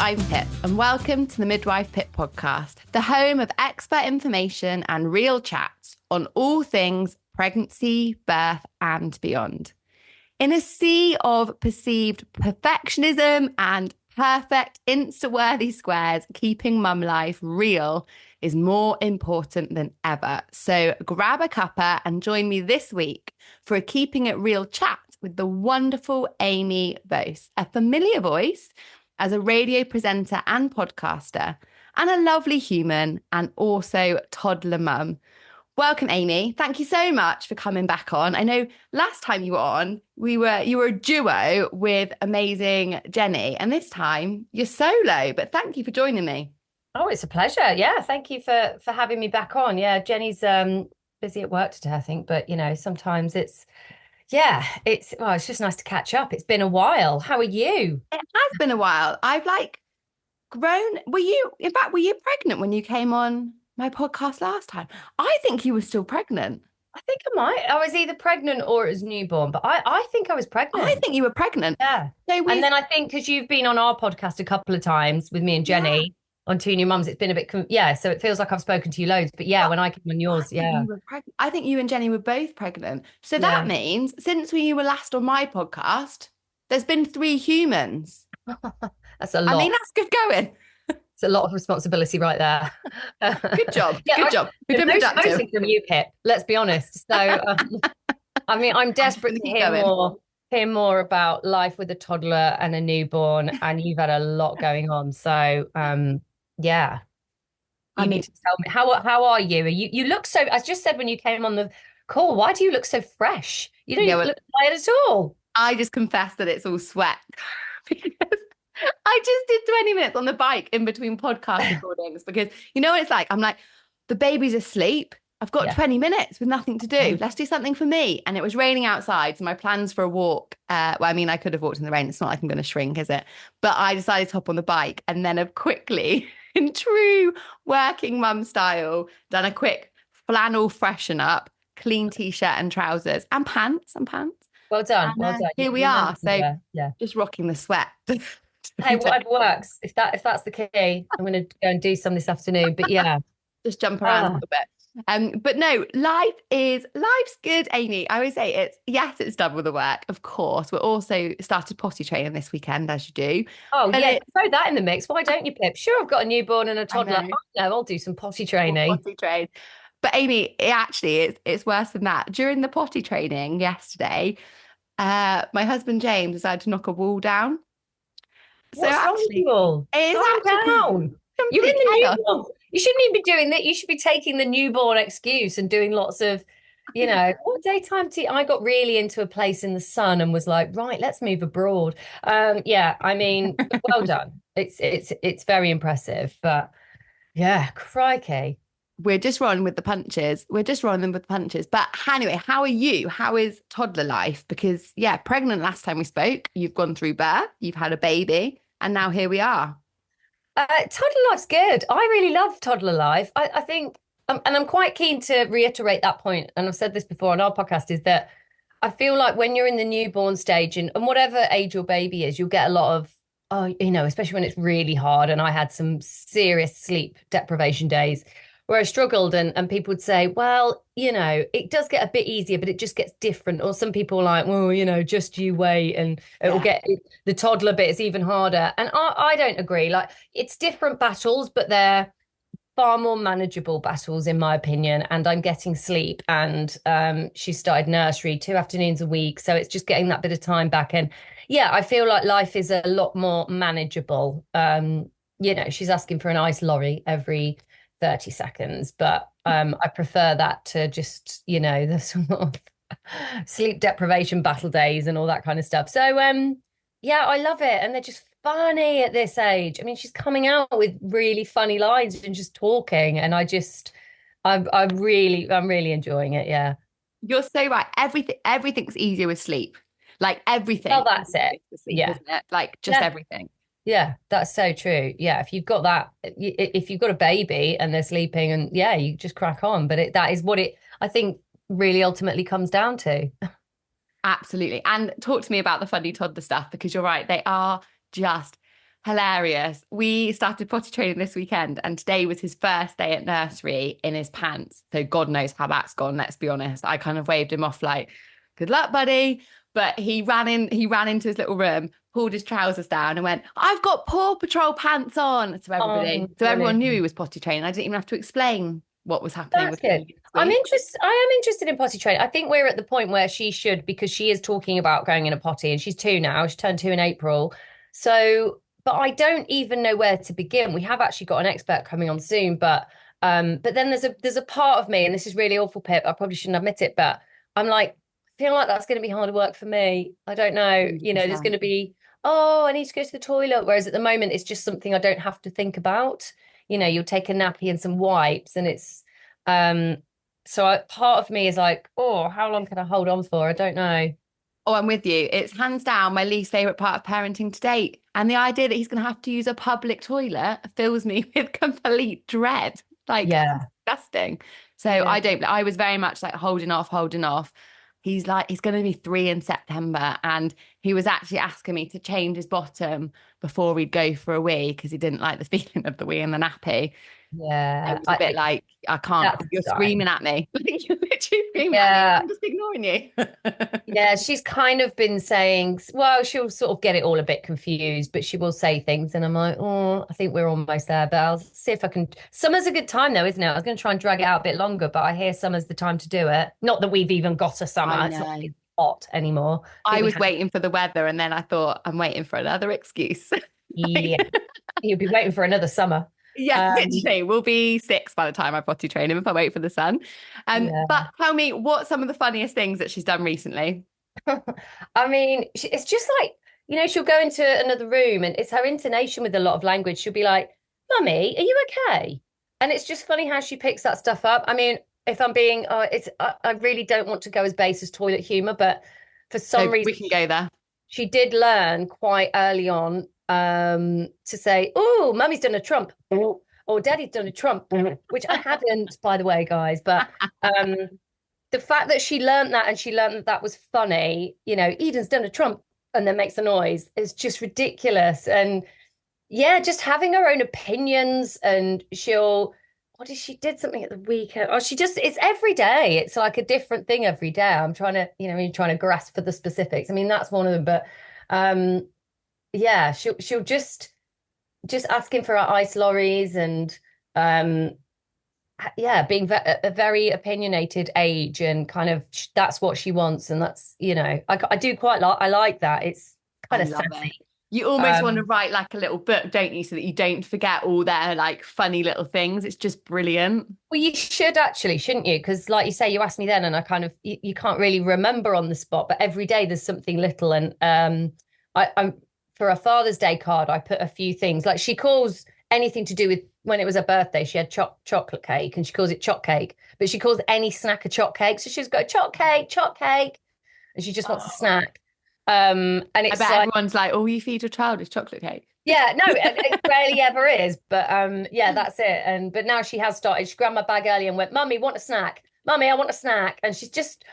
I'm Pip, and welcome to the Midwife Pip podcast, the home of expert information and real chats on all things pregnancy, birth, and beyond. In a sea of perceived perfectionism and perfect Insta-worthy squares, keeping mum life real is more important than ever. So grab a cuppa and join me this week for a Keeping It Real chat with the wonderful Amy Voce, a familiar voice as a radio presenter and podcaster, and a lovely human and also toddler mum. Welcome, Amy. Thank you so much for coming back on. I know last time you were on, you were a duo with amazing Jenny, and this time you're solo, but thank you for joining me. Oh, it's a pleasure. Yeah, thank you for having me back on. Yeah, Jenny's busy at work today, I think, but sometimes it's just nice to catch up. It's been a while. How are you? It has been a while. I've grown. Were you pregnant when you came on my podcast last time? I think you were still pregnant. I think I might. I was either pregnant or it was newborn, but I think I was pregnant. I think you were pregnant. Yeah. And then I think because you've been on our podcast a couple of times with me and Jenny on Two New Mums, it's been a bit, so it feels like I've spoken to you loads. But when I came on yours, I think you and Jenny were both pregnant. So that means since you were last on my podcast, there's been 3 humans. That's a lot. I mean, that's good going. It's a lot of responsibility right there. Good job. Good job. Mostly from you, Pip. Let's be honest. So, I mean, I'm desperate to hear more about life with a toddler and a newborn, and you've had a lot going on. So, you need to tell me how are you? You look so. I just said when you came on the call, why do you look so fresh? You don't even look tired at all. I just confess that it's all sweat because I just did 20 minutes on the bike in between podcast recordings because you know what it's like? I'm like, the baby's asleep. I've got 20 minutes with nothing to do. Let's do something for me. And it was raining outside. So my plans for a walk, I could have walked in the rain. It's not like I'm going to shrink, is it? But I decided to hop on the bike and then have quickly, in true working mum style, done a quick flannel freshen up, clean t-shirt and trousers and pants. Well done. Here we are. So just rocking the sweat. Hey, whatever works. If that's the key, I'm going to go and do some this afternoon. But just jump around a little bit. But no, life's good, Amy. I always say it's double the work. Of course, we're also started potty training this weekend, as you do. Oh, throw that in the mix. Why don't you, Pip? Sure, I've got a newborn and a toddler. I'll do some potty training. Potty train. But Amy, it's worse than that. During the potty training yesterday, my husband James decided to knock a wall down. What's wrong with you all? Calm down. You're in the newborn. You shouldn't even be doing that. You should be taking the newborn excuse and doing lots of, what daytime tea. I got really into a place in the sun and was like, right, let's move abroad. Well done. It's very impressive. But crikey. We're just rolling with the punches. But anyway, how are you? How is toddler life? Because pregnant last time we spoke, you've gone through birth, you've had a baby, and now here we are. Toddler life's good. I really love toddler life. I think, and I'm quite keen to reiterate that point, and I've said this before on our podcast, is that I feel like when you're in the newborn stage and whatever age your baby is, you'll get a lot of, especially when it's really hard. And I had some serious sleep deprivation days where I struggled and people would say, well, it does get a bit easier, but it just gets different. Or some people are like, well, just you wait and it'll get the toddler bit is even harder. And I don't agree. Like, it's different battles, but they're far more manageable battles in my opinion. And I'm getting sleep and she started nursery 2 afternoons a week. So it's just getting that bit of time back. And I feel like life is a lot more manageable. She's asking for an ice lorry every 30 seconds, but I prefer that to just the sort of sleep deprivation battle days and all that kind of stuff. So I love it, and they're just funny at this age. I mean, she's coming out with really funny lines and just talking, and I'm really enjoying it. Yeah, you're so right. Everything's easier with sleep. Like everything. Well, that's it. Sleep, isn't it? Like just everything. Yeah, that's so true. Yeah, if you've got that, if you've got a baby and they're sleeping, and you just crack on. But that is what I think really ultimately comes down to. Absolutely. And talk to me about the funny toddler stuff, because you're right, they are just Hilarious. We started potty training this weekend, and today was his first day at nursery in his pants. So God knows how that's gone, let's be honest. I kind of waved him off like, good luck, buddy. But he ran into his little room, pulled his trousers down and went, I've got Paw Patrol pants on to everybody. Oh, So everyone knew he brilliant. was potty training. I didn't even have to explain what was happening That's with him good. this week. I am interested in potty training. I think we're at the point where she should, because she is talking about going in a potty and she's 2 now. She turned 2 in April. So, but I don't even know where to begin. We have actually got an expert coming on soon, but then there's a part of me, and this is really awful, Pip. I probably shouldn't admit it, but I'm like, I feel like that's going to be harder work for me. I don't know. There's going 100%. to be, oh, I need to go to the toilet. Whereas at the moment, it's just something I don't have to think about. You'll take a nappy and some wipes, and it's um, part of me is like, oh, how long can I hold on for? I don't know. Oh, I'm with you. It's hands down my least favorite part of parenting to date. And the idea that he's going to have to use a public toilet fills me with complete dread. Like, Yeah. disgusting. So Yeah. I was very much like holding off, holding off. He's like, he's going to be 3 in September. And he was actually asking me to change his bottom before we'd go for a wee because he didn't like the feeling of the wee and the nappy. It Yeah. was a bit like, I can't, That's you're exciting. screaming at me. You're literally screaming at me. Yeah. I'm just ignoring you. Yeah, she's kind of been saying, well, she'll sort of get it all a bit confused, but she will say things. And I'm like, oh, I think we're almost there, but I'll see if I can. Summer's a good time, though, isn't it? I was going to try and drag it out a bit longer, but I hear summer's the time to do it. Not that we've even got a I summer. It's not like know. it's hot anymore. I think I we was have. waiting for the weather and then I thought I'm waiting for another excuse. Yeah, Like, you'll be waiting for another summer. yeah, Um, literally, we'll be 6 by the time I potty train him if I wait for the sun. But yeah. tell me, what some of the funniest things that she's done recently? I mean, it's just like, she'll go into another room and it's her intonation with a lot of language. She'll be like, Mummy, are you okay? And it's just funny how she picks that stuff up. I mean, if I'm being, I really don't want to go as base as toilet humor, but for some So reason, we can go there. she did learn quite early on to say, oh, Mummy's done a Trump, or Daddy's done a Trump, which I hadn't, by the way, guys. But um, the fact that she learned that and she learned that that was funny, Eden's done a Trump and then makes a noise is just ridiculous. And yeah, just having her own opinions and she did something at the weekend. Oh, it's every day. It's like a different thing every day. I'm trying to, you're trying to grasp for the specifics. I mean, that's one of them, but um, yeah, she'll just asking for our ice lorries and um yeah, being a very opinionated age and kind of that's what she wants, and that's I do quite like I like that. It's I kind of love it. sassy. You almost want to Um, write like a little book, don't you? So that you don't forget all their like funny little things. It's just brilliant. well, you should actually, shouldn't you? Because like you say, you asked me then, and I kind of you can't really remember on the spot, but every day there's something little, and I'm for a Father's Day card, I put a few things like she calls anything to do with when it was her birthday, she had chocolate cake, and she calls it choc cake, but she calls any snack a choc cake, so she's got choc cake, and she just wants a Oh. snack. And I it's bet like, everyone's like, "Oh, you feed your child is chocolate cake." yeah, no, it rarely ever is, but yeah, that's it. And but now she has started. She grabbed my bag early and went, "Mummy, want a snack? Mummy, I want a snack." And she's just,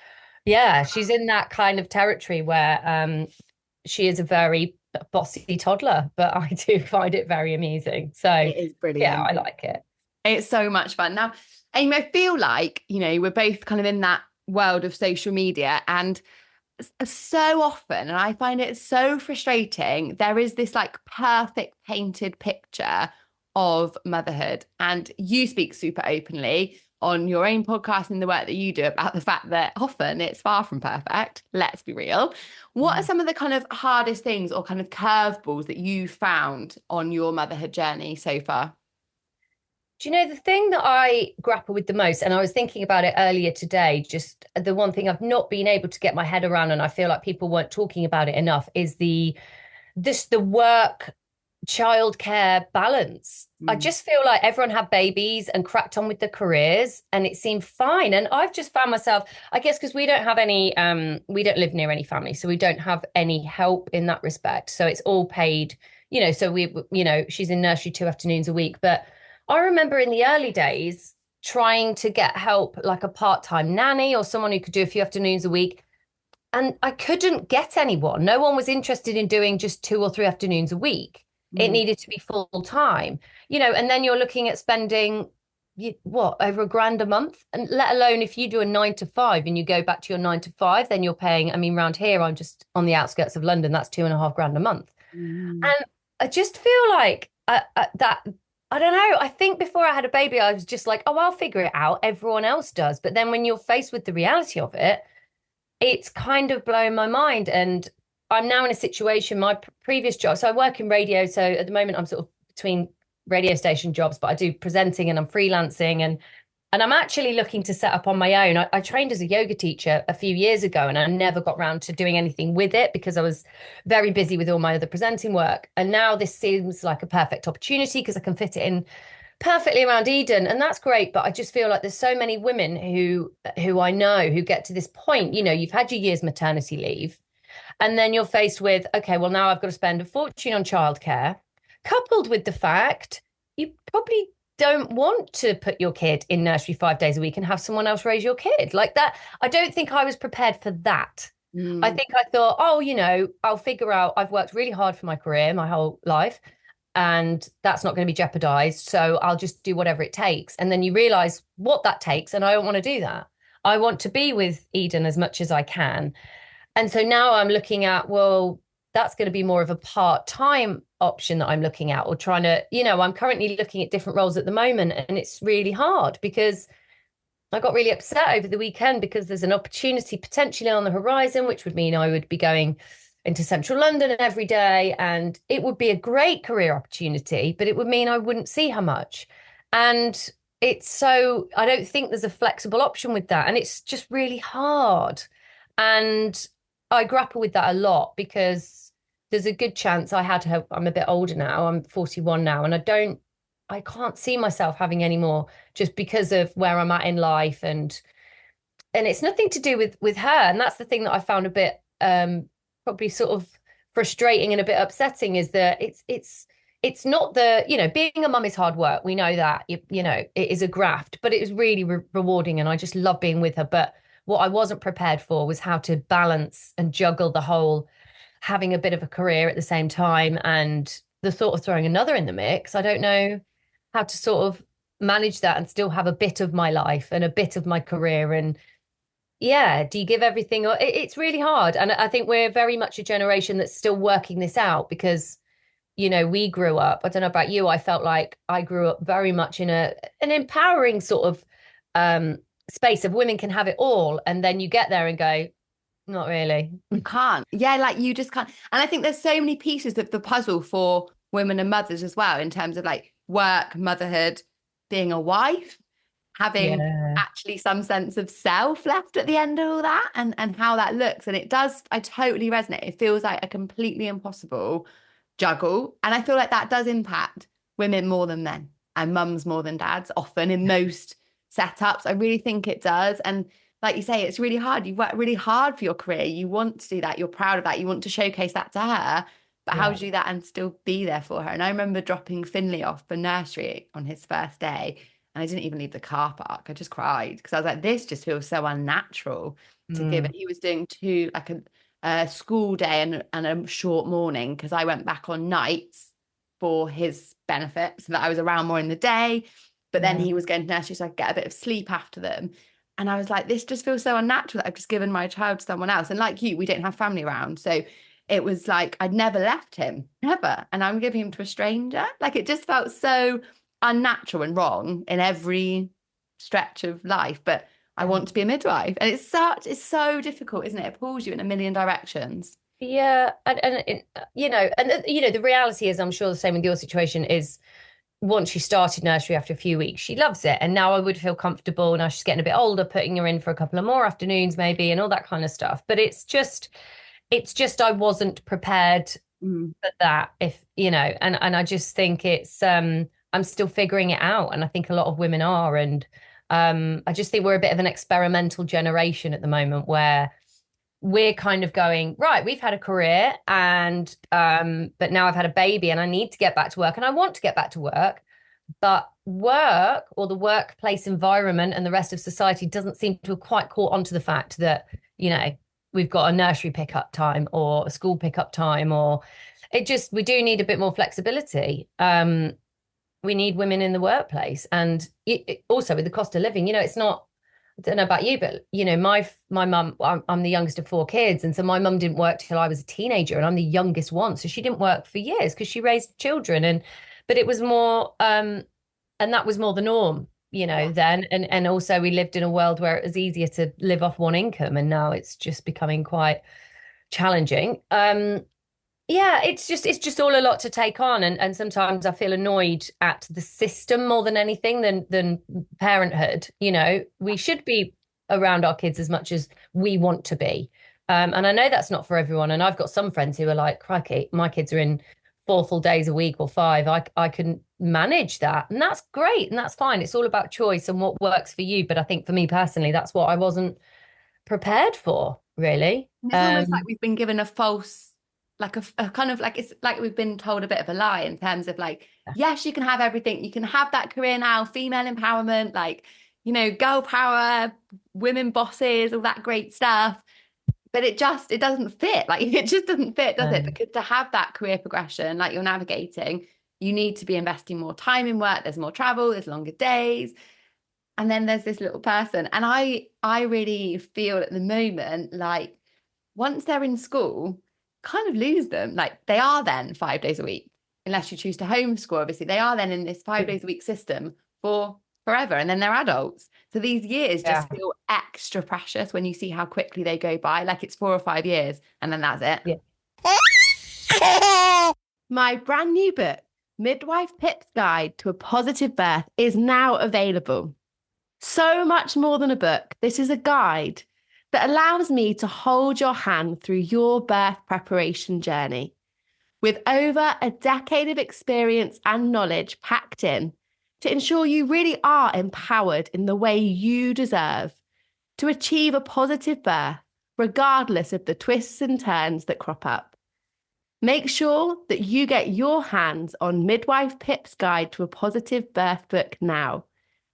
yeah, she's in that kind of territory where she is a very bossy toddler, but I do find it very amusing. So It is yeah, I brilliant. like it. It's so much fun. Now, Amy, I feel like, we're both kind of in that world of social media and so often, and I find it so frustrating, there is this like perfect painted picture of motherhood. And you speak super openly on your own podcast and the work that you do about the fact that often it's far from perfect. Let's be real. What are Yeah. some of the kind of hardest things or kind of curveballs that you found on your motherhood journey so far? Do you know the thing that I grapple with the most, and I was thinking about it earlier today, just the one thing I've not been able to get my head around, and I feel like people weren't talking about it enough, is the work childcare balance. I Mm. just feel like everyone had babies and cracked on with their careers and it seemed fine. And I've just found myself, I guess, because we don't have any, we don't live near any family, so we don't have any help in that respect. So it's all paid, so she's in nursery 2 afternoons a week. But I remember in the early days trying to get help, like a part-time nanny or someone who could do a few afternoons a week. And I couldn't get anyone. No one was interested in doing just 2 or 3 afternoons a week. It Mm. needed to be full time, and then you're looking at spending over £1,000 a month, and let alone if you do a 9 to 5 and you go back to your 9 to 5, then you're paying. I mean, around here, I'm just on the outskirts of London. That's 2.5 grand a month, Mm. and I just feel like that. I don't know. I think before I had a baby, I was just like, oh, I'll figure it out. Everyone else does. But then when you're faced with the reality of it, it's kind of blown my mind. And I'm now in a situation, my previous job. So I work in radio. So at the moment, I'm sort of between radio station jobs, but I do presenting and I'm freelancing, and I'm actually looking to set up on my own. I trained as a yoga teacher a few years ago and I never got round to doing anything with it because I was very busy with all my other presenting work. And now this seems like a perfect opportunity because I can fit it in perfectly around Eden, and that's great. But I just feel like there's so many women who I know who get to this point. You've had your year's maternity leave, and then you're faced with, okay, well, now I've got to spend a fortune on childcare, coupled with the fact you probably don't want to put your kid in nursery 5 days a week and have someone else raise your kid like that. I don't think I was prepared for that. I Mm. think I thought, oh, I'll figure out. I've worked really hard for my career, my whole life, and that's not going to be jeopardized. So I'll just do whatever it takes. And then you realize what that takes. And I don't want to do that. I want to be with Eden as much as I can. And so now I'm looking at, well, that's going to be more of a part-time option that I'm looking at, or trying to, I'm currently looking at different roles at the moment. And it's really hard because I got really upset over the weekend because there's an opportunity potentially on the horizon, which would mean I would be going into central London every day. And it would be a great career opportunity, but it would mean I wouldn't see her much. And I don't think there's a flexible option with that. And it's just really hard. And I grapple with that a lot because there's a good chance I had her. I'm a bit older now. I'm 41 now, and I can't see myself having any more just because of where I'm at in life, and it's nothing to do with her. And that's the thing that I found a bit probably sort of frustrating and a bit upsetting, is that it's not being a mum is hard work. We know that. It is a graft, but it was really rewarding, and I just love being with her. But what I wasn't prepared for was how to balance and juggle the whole having a bit of a career at the same time, and the thought of throwing another in the mix. I don't know how to sort of manage that and still have a bit of my life and a bit of my career. And yeah, do you give everything? Or it's really hard. And I think we're very much a generation that's still working this out because, we grew up. I don't know about you. I felt like I grew up very much in an empowering sort of space of women can have it all. And then you get there and go, not really. You can't. Yeah, like you just can't. And I think there's so many pieces of the puzzle for women and mothers as well, in terms of like work, motherhood, being a wife, having Yeah. actually some sense of self left at the end of all that, and how that looks. And it does, I totally resonate. It feels like a completely impossible juggle. And I feel like that does impact women more than men, and mums more than dads, often in most setups. I really think it does. And like you say, it's really hard. You've worked really hard for your career. You want to do that. You're proud of that. You want to showcase that to her. But how Yeah. do you do that and still be there for her? And I remember dropping Finley off for nursery on his first day, and I didn't even leave the car park. I just cried because I was like, this just feels so unnatural to give Mm. it. He was doing like a school day and a short morning, because I went back on nights for his benefit so that I was around more in the day. But then Yeah. he was going to nursery so I could get a bit of sleep after them. And I was like, this just feels so unnatural that I've just given my child to someone else. And like you, we don't have family around. So it was like I'd never left him, never. And I'm giving him to a stranger. Like it just felt so unnatural and wrong in every stretch of life. But I Yeah. want to be a midwife. And it's so difficult, isn't it? It pulls you in a million directions. Yeah, the reality is, I'm sure the same with your situation is, once she started nursery after a few weeks, she loves it, and now I would feel comfortable. Now she's getting a bit older, putting her in for a couple of more afternoons, maybe, and all that kind of stuff. But it's just I wasn't prepared Mm. for that. If and I just think I'm still figuring it out, and I think a lot of women are, and I just think we're a bit of an experimental generation at the moment where we're kind of going, right, we've had a career, and but now I've had a baby and I need to get back to work, and I want to get back to work, but work, or the workplace environment and the rest of society, doesn't seem to have quite caught on to the fact that, we've got a nursery pickup time or a school pickup time, or we do need a bit more flexibility. We need women in the workplace, and also with the cost of living, it's not, I don't know about you, but my mum, I'm the youngest of four kids, and so my mum didn't work till I was a teenager, and I'm the youngest one, so she didn't work for years because she raised children, but it was more, and that was more the norm, Yeah. then, and also we lived in a world where it was easier to live off one income, and now it's just becoming quite challenging. Yeah, it's just all a lot to take on, and sometimes I feel annoyed at the system more than anything than parenthood. We should be around our kids as much as we want to be. And I know that's not for everyone. And I've got some friends who are like, crikey, my kids are in 4 full days a week or five. I can manage that. And that's great. And that's fine. It's all about choice and what works for you. But I think for me personally, that's what I wasn't prepared for, really. And it's almost like we've been given a false, like a kind of like, it's like we've been told a bit of a lie in terms of like, yes, you can have everything. You can have that career now, female empowerment, like, girl power, women bosses, all that great stuff. But it doesn't fit. Like it just doesn't fit, does it? Um, Because to have that career progression, like you're navigating, you need to be investing more time in work. There's more travel, there's longer days. And then there's this little person. And I really feel at the moment like once they're in school, kind of lose them. Like they are then 5 days a week, unless you choose to homeschool, obviously. They are then in this 5 days a week system for forever. And then they're adults. So these years yeah, just feel extra precious when you see how quickly they go by. Like it's 4 or 5 years and then that's it. yeah. My brand new book, Midwife Pip's Guide to a Positive Birth, is now available. So much more than a book. This is a guide that allows me to hold your hand through your birth preparation journey. With over a decade of experience and knowledge packed in to ensure you really are empowered in the way you deserve to achieve a positive birth, regardless of the twists and turns that crop up. Make sure that you get your hands on Midwife Pip's Guide to a Positive Birth book now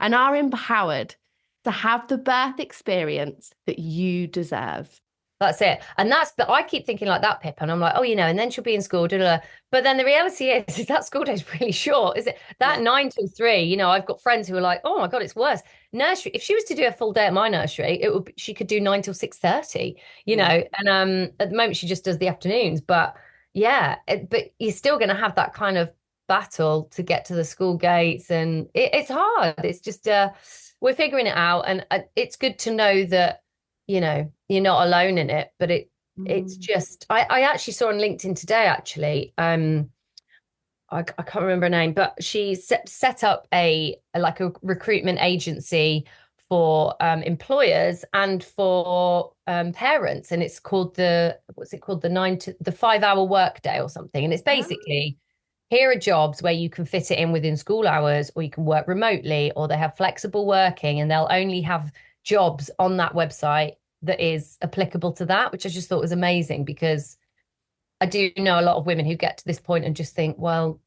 and are empowered to have the birth experience that you deserve. That's it. But I keep thinking like that, Pip, and I'm like, oh, and then she'll be in school, da, da, da. But then the reality is that school day is really short. Is it that Yeah. 9 till 3? I've got friends who are like, oh my God, it's worse. Nursery, if she was to do a full day at my nursery, she could do 9 till 6:30, Yeah. and at the moment she just does the afternoons. But yeah, but you're still going to have that kind of battle to get to the school gates, and it's hard. It's just we're figuring it out, and it's good to know that you're not alone in it, but it's just I actually saw on LinkedIn today, actually. I can't remember her name, but she set up a recruitment agency for employers and for parents, and it's called what's it called, the 5 hour workday or something, and it's basically, here are jobs where you can fit it in within school hours, or you can work remotely, or they have flexible working, and they'll only have jobs on that website that is applicable to that, which I just thought was amazing, because I do know a lot of women who get to this point and just think, well,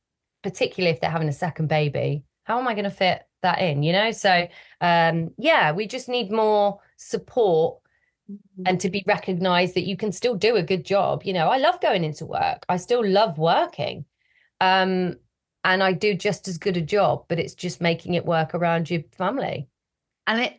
particularly if they're having a second baby, how am I going to fit that in? So yeah, we just need more support and to be recognized that you can still do a good job. I love going into work. I still love working. And I do just as good a job, but it's just making it work around your family. And it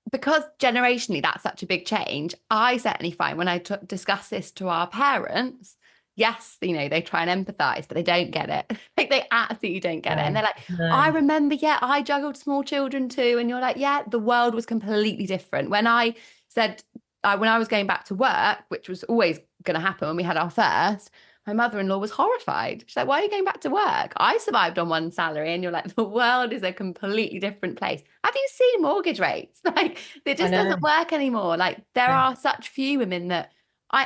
because generationally that's such a big change, I certainly find when I discuss this to our parents, yes, they try and empathize, but they don't get it. Like they absolutely don't get it. And they're like, No. I remember, yeah, I juggled small children too. And you're like, yeah, the world was completely different. When I said, when I was going back to work, which was always going to happen when we had our first, my mother-in-law was horrified. She's like, why are you going back to work? I survived on one salary. And you're like, the world is a completely different place. Have you seen mortgage rates? Like, it just doesn't work anymore. Like, there are such few women that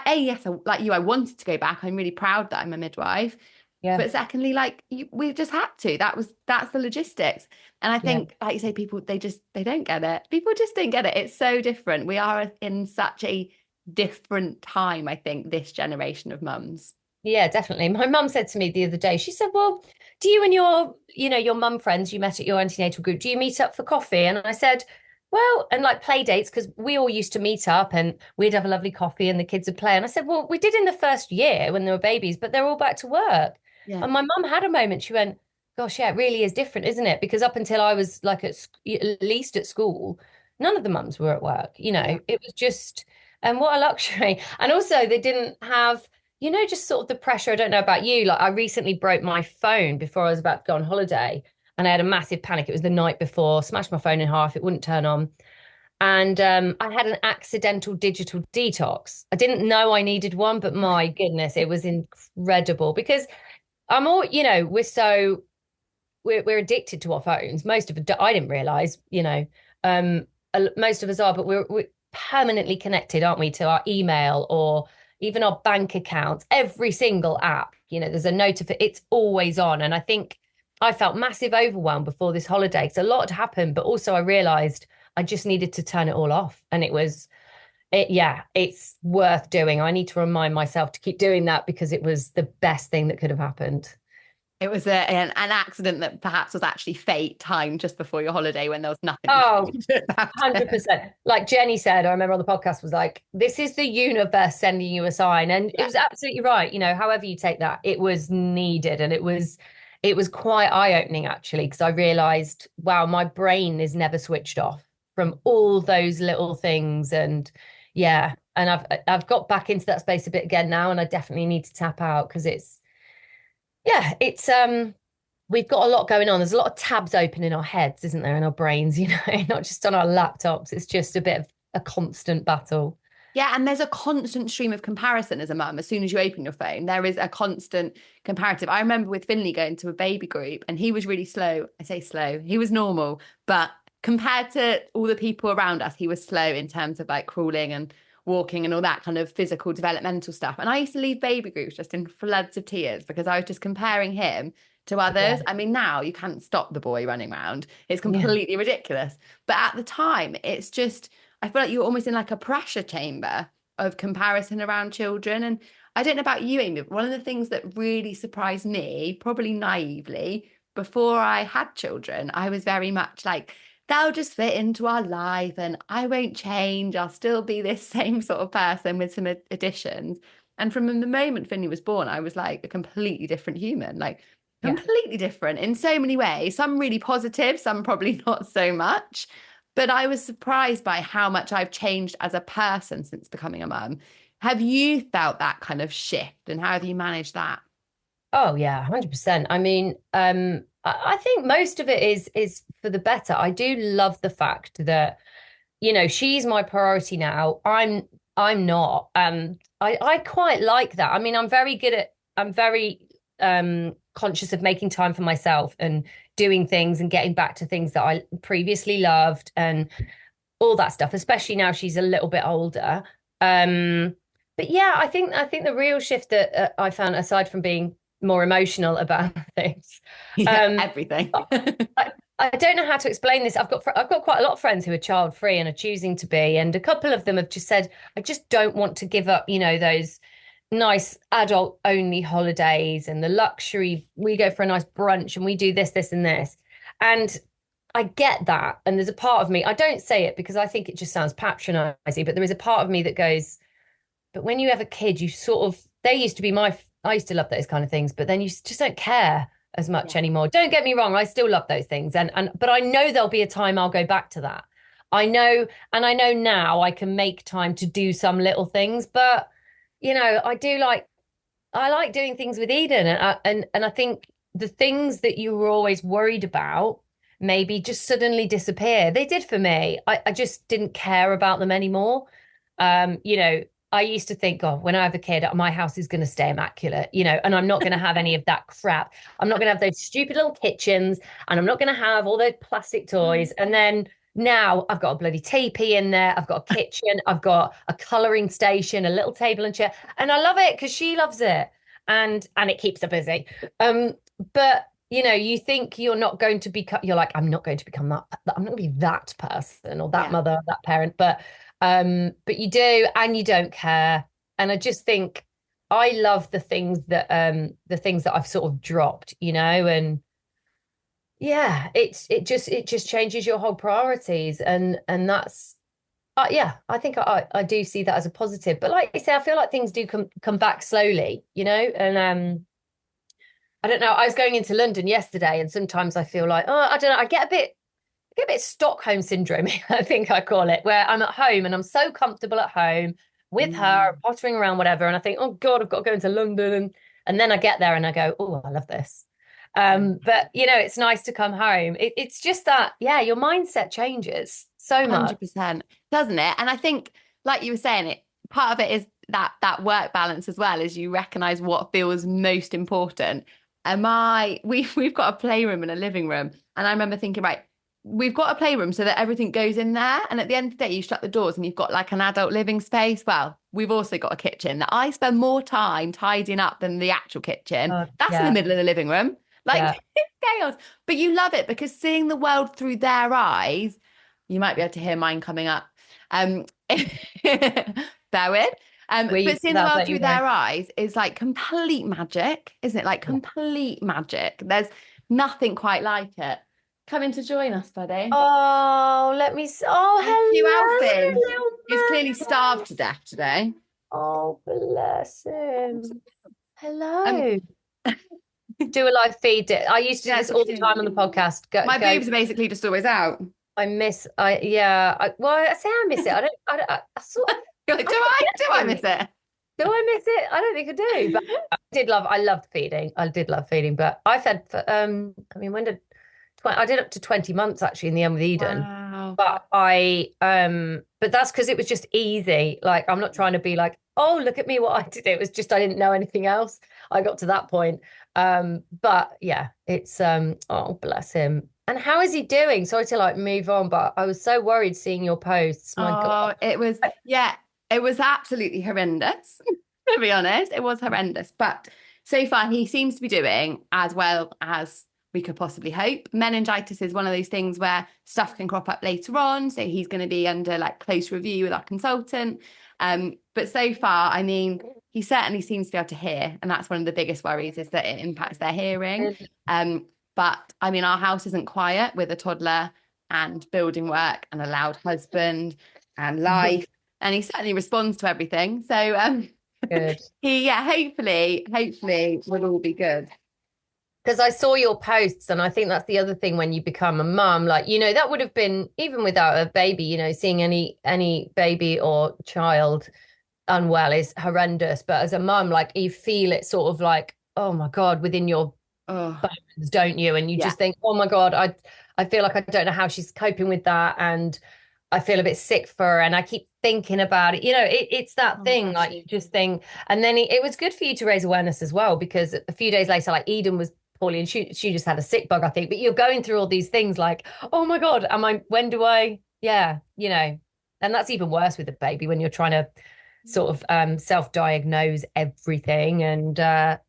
yes, like you, I wanted to go back. I'm really proud that I'm a midwife. Yeah. But secondly, like we just had to. That's the logistics. And I think, like you say, people, they don't get it. People just don't get it. It's so different. We are in such a different time, I think, this generation of mums. Yeah, definitely. My mum said to me the other day, she said, well, do you and your mum friends you met at your antenatal group, do you meet up for coffee? And I said, Well, and like play dates, because we all used to meet up and we'd have a lovely coffee and the kids would play. And I said, well, we did in the first year when they were babies, but they're all back to work. Yeah. And my mum had a moment. She went, gosh, yeah, it really is different, isn't it? Because up until I was like at least at school, none of the mums were at work. Yeah. It was just, and what a luxury. And also, they didn't have, just sort of the pressure. I don't know about you. Like, I recently broke my phone before I was about to go on holiday and I had a massive panic. It was the night before, smashed my phone in half. It wouldn't turn on. And I had an accidental digital detox. I didn't know I needed one, but my goodness, it was incredible because I'm all, we're addicted to our phones. Most of it, I didn't realize, most of us are, but we're permanently connected, aren't we, to our email or even our bank accounts, every single app, there's a it's always on. And I think I felt massive overwhelm before this holiday because a lot had happened, but also I realized I just needed to turn it all off. And it's worth doing. I need to remind myself to keep doing that because it was the best thing that could have happened. It was an accident that perhaps was actually fate timed just before your holiday when there was nothing Oh, you could do about it. 100%. Like Jenny said, I remember on the podcast was like, this is the universe sending you a sign. And it Yeah. was absolutely right. However you take that, it was needed. And it was quite eye-opening actually, because I realized, wow, my brain is never switched off from all those little things. And yeah, and I've got back into that space a bit again now, and I definitely need to tap out because it's we've got a lot going on. There's a lot of tabs open in our heads, isn't there, in our brains, not just on our laptops. It's just a bit of a constant battle. Yeah, and there's a constant stream of comparison as a mum. As soon as you open your phone, there is a constant comparative. I remember with Finley going to a baby group and he was really slow. I say slow, he was normal, but compared to all the people around us, he was slow in terms of like crawling and walking and all that kind of physical developmental stuff. And I used to leave baby groups just in floods of tears because I was just comparing him to others. Yeah. I mean, now you can't stop the boy running around. It's Yeah. completely ridiculous. But at the time, it's just I feel like you're almost in like a pressure chamber of comparison around children. And I don't know about you, Amy, but one of the things that really surprised me, probably naively, before I had children, I was very much like, they'll just fit into our life and I won't change. I'll still be this same sort of person with some additions. And from the moment Finley was born, I was like a completely different human, like Yeah. completely different in so many ways. Some really positive, some probably not so much. But I was surprised by how much I've changed as a person since becoming a mum. Have you felt that kind of shift and how have you managed that? Oh yeah, 100%. I mean, I think most of it is for the better. I do love the fact that, she's my priority now. I'm not. I quite like that. I mean, I'm very conscious of making time for myself and doing things and getting back to things that I previously loved and all that stuff, especially now she's a little bit older. But yeah, I think the real shift that I found, aside from being more emotional about things, Yeah, um, everything. I don't know how to explain this. I've got quite a lot of friends who are child free and are choosing to be, and a couple of them have just said, I just don't want to give up, those nice adult only holidays and the luxury. We go for a nice brunch and we do this, this, and this. And I get that. And there's a part of me, I don't say it because I think it just sounds patronizing, but there is a part of me that goes, but when you have a kid, you sort of, they used to be I used to love those kind of things, but then you just don't care as much Yeah. anymore. Don't get me wrong, I still love those things. But I know there'll be a time I'll go back to that. I know, and I know now I can make time to do some little things, but I like doing things with Eden, and I think the things that you were always worried about maybe just suddenly disappear. They did for me. I just didn't care about them anymore. I used to think, oh, when I have a kid, my house is going to stay immaculate, and I'm not going to have any of that crap. I'm not going to have those stupid little kitchens, and I'm not going to have all those plastic toys. And then now I've got a bloody teepee in there. I've got a kitchen. I've got a colouring station, a little table and chair, and I love it because she loves it, and it keeps her busy. But you think you're not going to become. You're like, I'm not going to become that. I'm not going to be that person or that Yeah. mother, that parent. But you do, and you don't care. And I just think I love the things that I've sort of dropped, and yeah, it just changes your whole priorities, and that's yeah, I think I do see that as a positive. But like you say, I feel like things do come back slowly, and I don't know. I was going into London yesterday, and sometimes I feel like, oh, I don't know. I get a bit Stockholm syndrome, I think I call it, where I'm at home and I'm so comfortable at home with her, Mm, pottering around, whatever. And I think, oh God, I've got to go into London. And then I get there and I go, oh, I love this. But it's nice to come home. It's just that, yeah, your mindset changes so much. 100%, doesn't it? And I think, like you were saying, it part of it is that work balance as well, as you recognize what feels most important. And we've got a playroom and a living room, and I remember thinking, right, we've got a playroom so that everything goes in there, and at the end of the day, you shut the doors and you've got like an adult living space. Well, we've also got a kitchen that I spend more time tidying up than the actual kitchen. That's in the Yeah, middle of the living room, like yeah. it's chaos. But you love it because seeing the world through their eyes, you might be able to hear mine coming up. Um, bear with. But seeing the That's world let you through know. their eyes is like complete magic, isn't it? Like Yeah. complete magic. There's nothing quite like it. Come in to join us, buddy. Oh, let me. Oh, Thank you, hello, Alfie. little He's clearly man. starved to death today. Oh, bless him. Um, Hello. Do a live feed. I used to do yeah, this all the time on the podcast. my boobs are basically just always out. Yeah. Well, I say I miss it. I sort of, You're like, I do think I? Do I I do. miss it? Do I miss it? I don't think I do, but I loved feeding. I did love feeding, but I fed for, I mean, I did up to 20 months actually in the end with Eden. Wow. But that's because it was just easy. Like, I'm not trying to be like, oh, look at me, what I did. It was just, I didn't know anything else. I got to that point. But yeah, oh, bless him. And how is he doing? Sorry to like move on, but I was so worried seeing your posts. My God. Oh, yeah, it was absolutely horrendous, to be honest. It was horrendous. But so far, he seems to be doing as well as we could possibly hope. Meningitis is one of those things where stuff can crop up later on. So he's going to be under like close review with our consultant. But so far, I mean, he certainly seems to be able to hear. And that's one of the biggest worries is that it impacts their hearing. But I mean, our house isn't quiet with a toddler and building work and a loud husband and life. And he certainly responds to everything. So Good. hopefully will all be good. Because I saw your posts, and I think that's the other thing when you become a mum, like, that would have been even without a baby, seeing any baby or child unwell is horrendous. But as a mum, like you feel it sort of like, oh my God, within your Oh, bones, don't you? And you yeah. just think, oh my God, I feel like I don't know how she's coping with that. And I feel a bit sick for her. And I keep thinking about it. It's that Oh, thing, bless like you. you just think. And then it was good for you to raise awareness as well, because a few days later, like Eden was poorly and she just had a sick bug, I think. But you're going through all these things like, oh my God, when do I, yeah, and that's even worse with a baby when you're trying to sort of self-diagnose everything and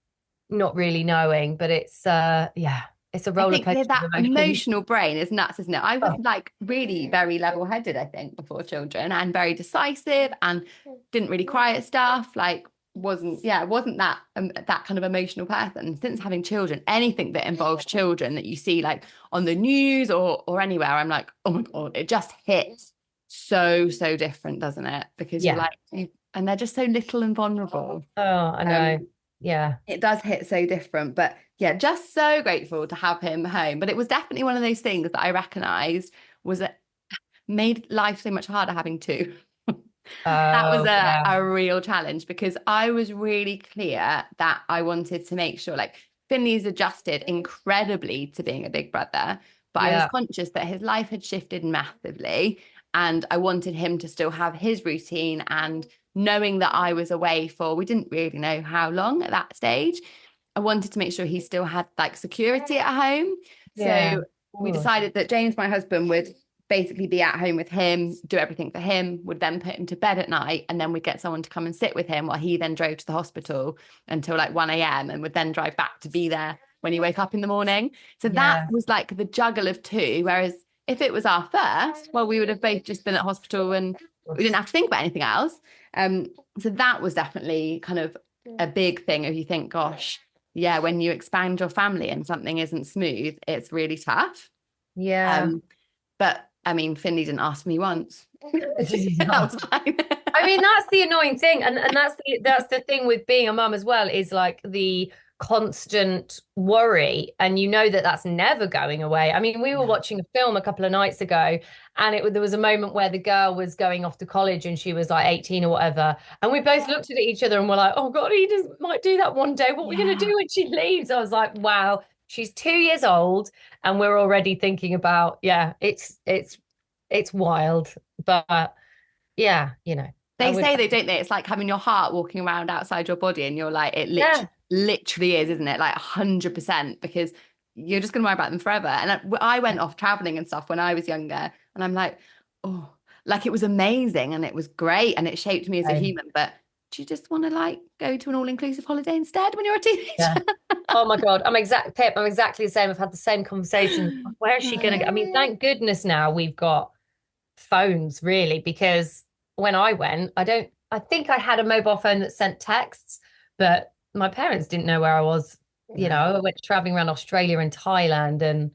not really knowing, but yeah, it's a I roller think coaster that of emotions. emotional brain is nuts, isn't it? I was Oh, like really very level-headed, I think, before children and very decisive and didn't really cry at stuff. Like wasn't that kind of emotional person. Since having children, anything that involves children that you see like on the news or anywhere, I'm like, oh my God, it just hits so different, doesn't it? Because you're yeah. like and they're just so little and vulnerable. Oh, I know. Um, Yeah. it does hit so different, but yeah, just so grateful to have him home. But it was definitely one of those things that I recognized was that made life so much harder having two. That was Oh, yeah. a real challenge because I was really clear that I wanted to make sure like Finley's adjusted incredibly to being a big brother, but I was Yeah. conscious that his life had shifted massively and I wanted him to still have his routine and knowing that I was away for we didn't really know how long at that stage. I wanted to make sure he still had like security at home. Yeah. So Of we course. decided that James, my husband, would basically be at home with him, do everything for him, would then put him to bed at night, and then we'd get someone to come and sit with him while he then drove to the hospital until like 1 a.m. and would then drive back to be there when he woke up in the morning. So that Yeah. was like the juggle of two. Whereas if it was our first, well, we would have both just been at hospital and Of we didn't course. have to think about anything else. So that was definitely kind of a big thing if you think, gosh, yeah, when you expand your family and something isn't smooth, it's really tough. Yeah. But I mean, Finley didn't ask me once. That was fine. I mean, that's the annoying thing, and that's the thing with being a mum as well, is like the constant worry, and you know that that's never going away. I mean, we were Yeah. watching a film a couple of nights ago, and there was a moment where the girl was going off to college, and she was like 18 or whatever, and we both looked at each other and were like, "Oh God, he just might do that one day. What are we gonna Yeah. do when she leaves?" I was like, "Wow, she's 2 years old, and we're already thinking about, yeah, it's wild, but." Yeah, I They would. say they don't they? It's like having your heart walking around outside your body, and you're like, it Yeah, literally is, isn't it? Like 100%, because you're just gonna worry about them forever. And I went off traveling and stuff when I was younger, and I'm like, oh, like it was amazing and it was great and it shaped me as a same. human. But do you just want to like go to an all-inclusive holiday instead when you're a teenager? Yeah. Oh my God, Pip. I'm exactly the same. I've had the same conversation. Where is she gonna go? I mean, thank goodness now we've got phones, really, because when I went, I think I had a mobile phone that sent texts, but my parents didn't know where I was. No. I went traveling around Australia and Thailand, and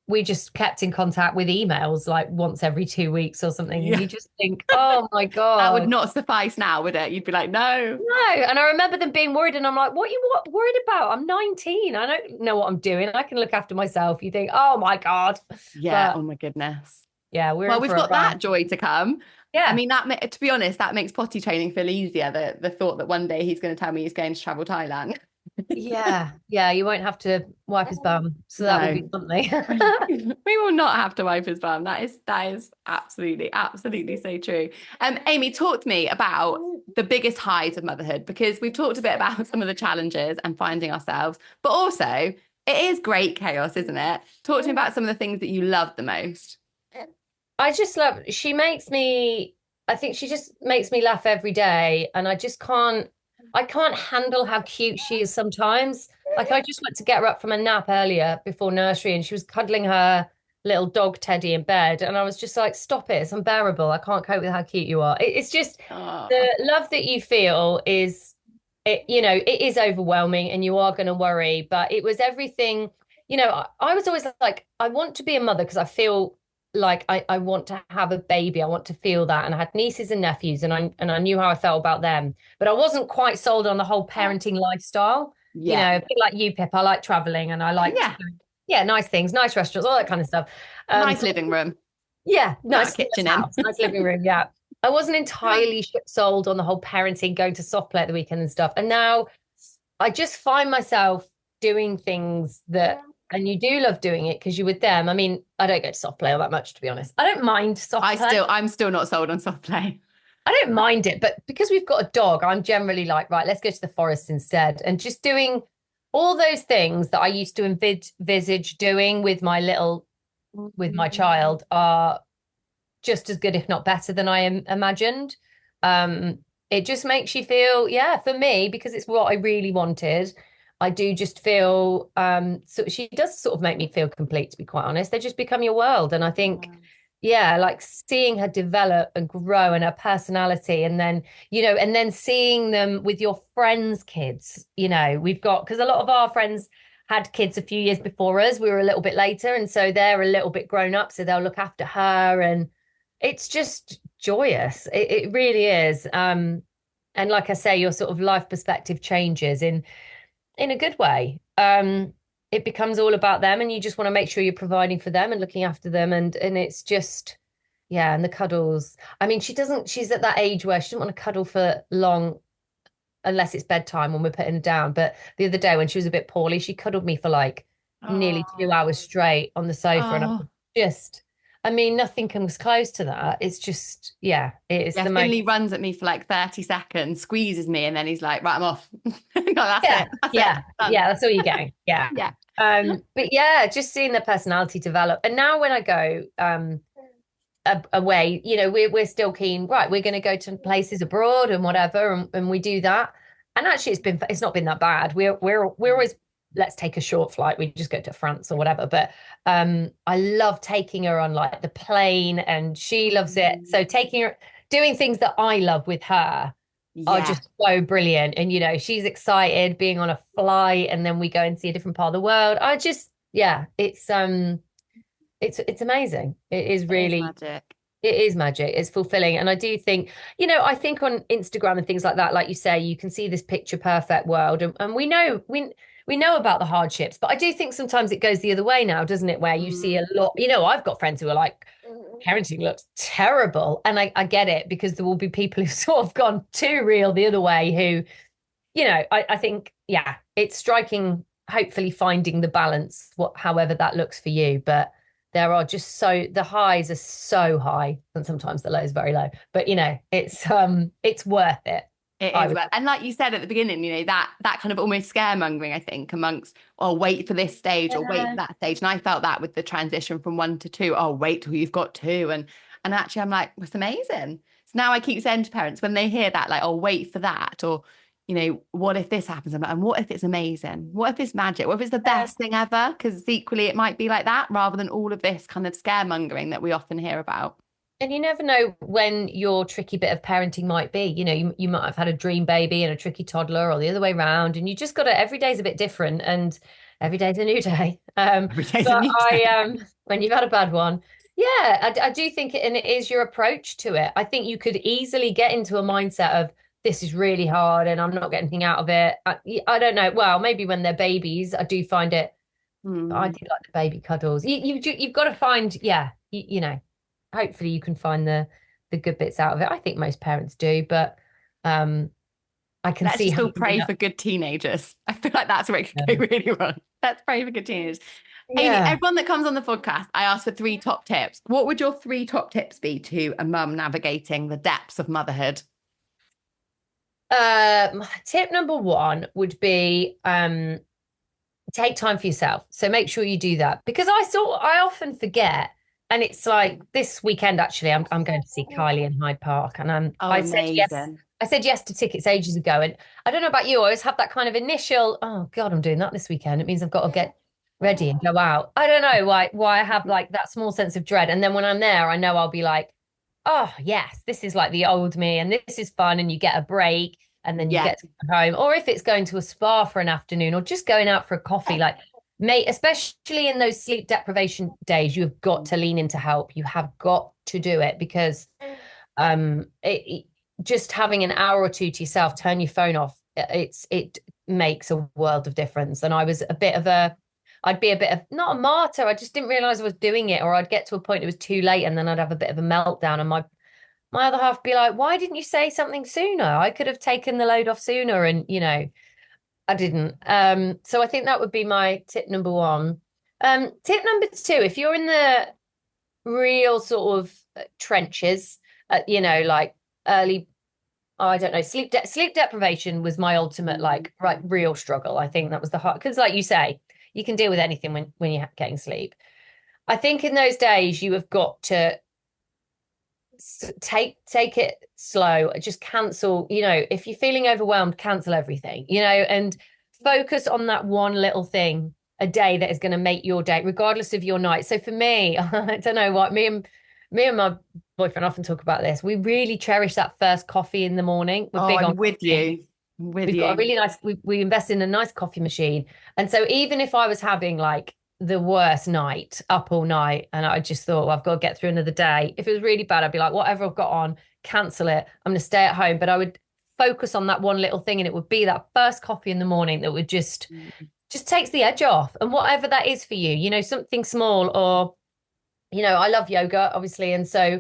we just kept in contact with emails like once every 2 weeks or something. And Yeah. you just think, oh my That would God. not suffice now, would it? You'd be like, no. No, and I remember them being worried, and I'm like, what worried about? I'm 19. I don't know what I'm doing. I can look after myself. You think, oh my God. Yeah. But Oh my goodness. yeah, we're Well, in we've for a got ride. that joy to come. I Yeah. mean, to be honest, that makes potty training feel easier. The thought that one day he's going to tell me he's going to travel Thailand. Yeah. Yeah. You won't have to wipe his bum. So that will be No, something. we will not have to wipe his bum. That is absolutely so true. Amy, talk to me about the biggest highs of motherhood, because we've talked a bit about some of the challenges and finding ourselves, but also it is great chaos, isn't it? Talk to me about some of the things that you love the most. I just love, I think she just makes me laugh every day. And I can't handle how cute she is sometimes. Like I just went to get her up from a nap earlier before nursery, and she was cuddling her little dog Teddy in bed. And I was just like, stop it. It's unbearable. I can't cope with how cute you are. It's just Oh, the love that you feel it is overwhelming, and you are going to worry, but it was everything. I was always like, I want to be a mother because I feel like I want to have a baby. I want to feel that. And I had nieces and nephews, and I knew how I felt about them. But I wasn't quite sold on the whole parenting lifestyle. yeah, A bit like you, Pip. I like traveling, and I like, yeah. yeah, nice things, nice restaurants, all that kind of stuff. Nice So living room. yeah, Got a nice kitchen in. house, nice living room. Yeah. I wasn't entirely sold on the whole parenting, going to soft play at the weekend and stuff. And now I just find myself doing things and you do love doing it because you're with them. I mean, I don't go to soft play all that much, to be honest. I don't mind soft play. I'm still not sold on soft play. I don't mind it, but because we've got a dog, I'm generally like, right, let's go to the forest instead. And just doing all those things that I used to envisage doing with my child are just as good, if not better, than I imagined. It just makes you feel, yeah, for me, because it's what I really wanted. I do just feel, so she does sort of make me feel complete, to be quite honest. They just become your world. And I think, yeah, like seeing her develop and grow and her personality, and then, and then seeing them with your friends' kids, because a lot of our friends had kids a few years before us. We were a little bit later. And so they're a little bit grown up. So they'll look after her. And it's just joyous. It really is. And like I say, your sort of life perspective changes in a good way. It becomes all about them, and you just want to make sure you're providing for them and looking after them. And it's just, yeah, and the cuddles. I mean, she's at that age where she doesn't want to cuddle for long unless it's bedtime when we're putting her down. But the other day when she was a bit poorly, she cuddled me for like nearly 2 hours straight on the sofa. And I Oh, just, I mean, nothing comes close to that. It's just, yeah, it's yeah. the most. Finley runs at me for like 30 seconds, squeezes me, and then he's like, right, I'm off. No, that's Yeah, it. That's it. yeah, Done. yeah, that's all you're getting. Yeah. Yeah. But yeah, just seeing their personality develop. And now when I go away, we're still keen, right? We're going to go to places abroad and whatever, and we do that. And actually, it's not been that bad. We're always, let's take a short flight. We just go to France or whatever. But I love taking her on like the plane, and she loves it. So taking her, doing things that I love with her, are Yeah. just so brilliant. And she's excited being on a flight, and then we go and see a different part of the world. Yeah, it's amazing. It is It is really, magic. it is magic. It's fulfilling. And I do think, I think on Instagram and things like that, like you say, you can see this picture perfect world. And we know about the hardships, but I do think sometimes it goes the other way now, doesn't it? Where you see a Mm. lot, I've got friends who are like, parenting looks terrible. And I get it, because there will be people who've sort of gone too real the other way who, I think, yeah, it's striking, hopefully finding the balance, however that looks for you. But there are just the highs are so high, and sometimes the lows very low. But it's worth it. It I is, would. and like you said at the beginning, that kind of almost scaremongering, I think, amongst, oh, wait for this stage or wait for Yeah. that stage. And I felt that with the transition from one to two. Oh, wait till you've got two, and actually, I'm like, it's amazing. So now I keep saying to parents when they hear that, like, oh, wait for that, or what if this happens? I'm like, and what if it's amazing? What if it's magic? What if it's the best thing ever? Because equally, it might be like that rather than all of this kind of scaremongering that we often hear about. And you never know when your tricky bit of parenting might be. You might have had a dream baby and a tricky toddler, or the other way around, and you just got to. Every day's a bit different, and every day's a new day. Every day's a But new day. when you've had a bad one, yeah, I do think and it is your approach to it. I think you could easily get into a mindset of, this is really hard and I'm not getting anything out of it. I don't know. Well, maybe when they're babies, I do find it. I Hmm. do like the baby cuddles. You've got to find, yeah, hopefully you can find the good bits out of it. I think most parents do, but um, I can Let's see just how all pray for good teenagers. I feel like that's where it could go really wrong. Let's pray for good teenagers. Amy, yeah. everyone that comes on the podcast, I ask for three top tips. What would your three top tips be to a mum navigating the depths of motherhood? Tip number one would be take time for yourself. So make sure you do that, because I often forget. And it's like this weekend, actually, I'm going to see Kylie in Hyde Park, and Oh, I said yes. amazing. I said yes to tickets ages ago, and I don't know about you. I always have that kind of initial, oh God, I'm doing that this weekend. It means I've got to get ready and go out. I don't know why I have like that small sense of dread, and then when I'm there, I know I'll be like, oh yes, this is like the old me, and this is fun, and you get a break, and then you Yeah. get to go home. Or if it's going to a spa for an afternoon, or just going out for a coffee, like, mate, especially in those sleep deprivation days, you've got to lean into help. You have got to do it, because just having an hour or two to yourself, turn your phone off. It makes a world of difference. And I'd be a bit of, not a martyr. I just didn't realize I was doing it, or I'd get to a point it was too late, and then I'd have a bit of a meltdown, and my other half be like, why didn't you say something sooner? I could have taken the load off sooner. And I didn't. So I think that would be my tip number one. Tip number two, if you're in the real sort of trenches, like early, I don't know, sleep deprivation was my ultimate, like, right, real struggle. I think that was the hard, because like you say, you can deal with anything when you're getting sleep. I think in those days you have got to take it slow. Just cancel, if you're feeling overwhelmed, cancel everything, and focus on that one little thing a day that is going to make your day, regardless of your night. So for me, I don't know what, me and my boyfriend often talk about this. We really cherish that first coffee in the morning. We're Oh, big on I'm with coffee. you. I'm with We've got a you. really nice, we invest in a nice coffee machine. And so even if I was having like the worst night, up all night, and I just thought, well, I've got to get through another day. If it was really bad, I'd be like, whatever I've got on, cancel it. I'm going to stay at home. But I would focus on that one little thing, and it would be that first coffee in the morning that would just takes the edge off. And whatever that is for you, something small, or, I love yoga, obviously. And so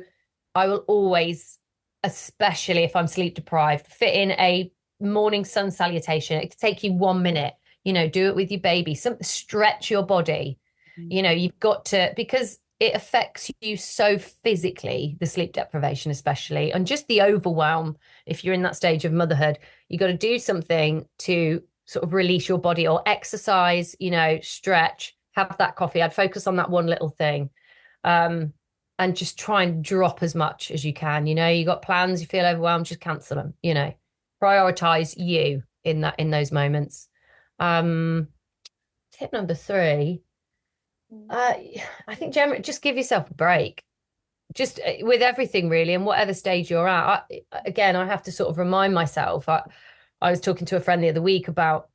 I will always, especially if I'm sleep deprived, fit in a morning sun salutation. It could take you 1 minute, do it with your baby, stretch your body. You've got to, because it affects you so physically, the sleep deprivation, especially, and just the overwhelm. If you're in that stage of motherhood, you got to do something to sort of release your body, or exercise, stretch, have that coffee. I'd focus on that one little thing. And just try and drop as much as you can. You got plans, you feel overwhelmed, just cancel them, prioritize you in those moments. Um, Tip number three, I think generally just give yourself a break. just with everything really, and whatever stage you're at. Again, I have to sort of remind myself. I was talking to a friend the other week about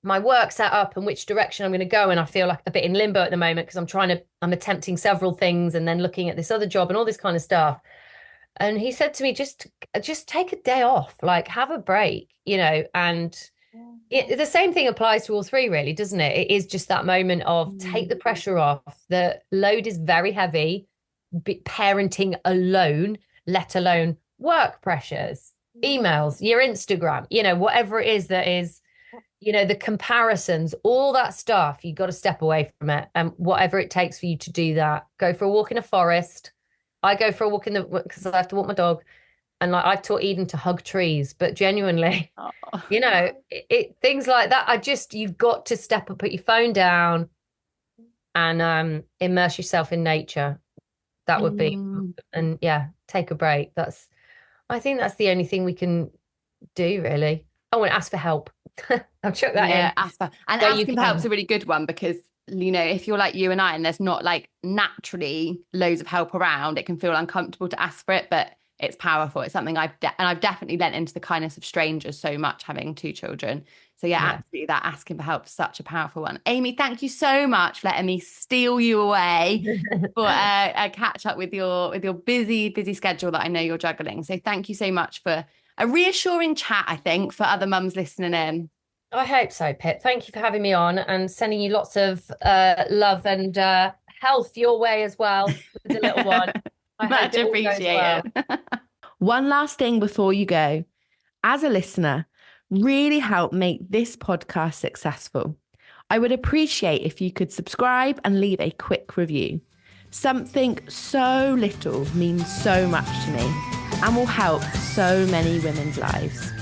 my work setup and which direction I'm going to go. And I feel like a bit in limbo at the moment because I'm attempting several things and then looking at this other job and all this kind of stuff. And he said to me, just take a day off, like have a break, and the same thing applies to all three, really, doesn't it? It is just that moment of take the pressure off. The load is very heavy, parenting alone, let alone work pressures, emails, your Instagram, whatever it is that is, the comparisons, all that stuff, you got to step away from it. And whatever it takes for you to do that, go for a walk in a forest. I go for a walk because I have to walk my dog. And like I've taught Eden to hug trees, but genuinely, things like that. You've got to step up, put your phone down and immerse yourself in nature. That would be, and take a break. I think that's the only thing we can do, really. I want to ask for help. I'll chuck that in. Asking for help is a really good one because, if you're like you and I, and there's not like naturally loads of help around, it can feel uncomfortable to ask for it, but it's powerful. It's something I've definitely lent into the kindness of strangers so much, having 2 children. So absolutely, that asking for help is such a powerful one. Amy, thank you so much for letting me steal you away for a catch up with your busy schedule that I know you're juggling. So thank you so much for a reassuring chat, I think, for other mums listening in. I hope so, Pip. Thank you for having me on and sending you lots of love and health your way as well with the little one. Much appreciated. Well. One last thing before you go. As a listener, really help make this podcast successful. I would appreciate if you could subscribe and leave a quick review. Something so little means so much to me and will help so many women's lives.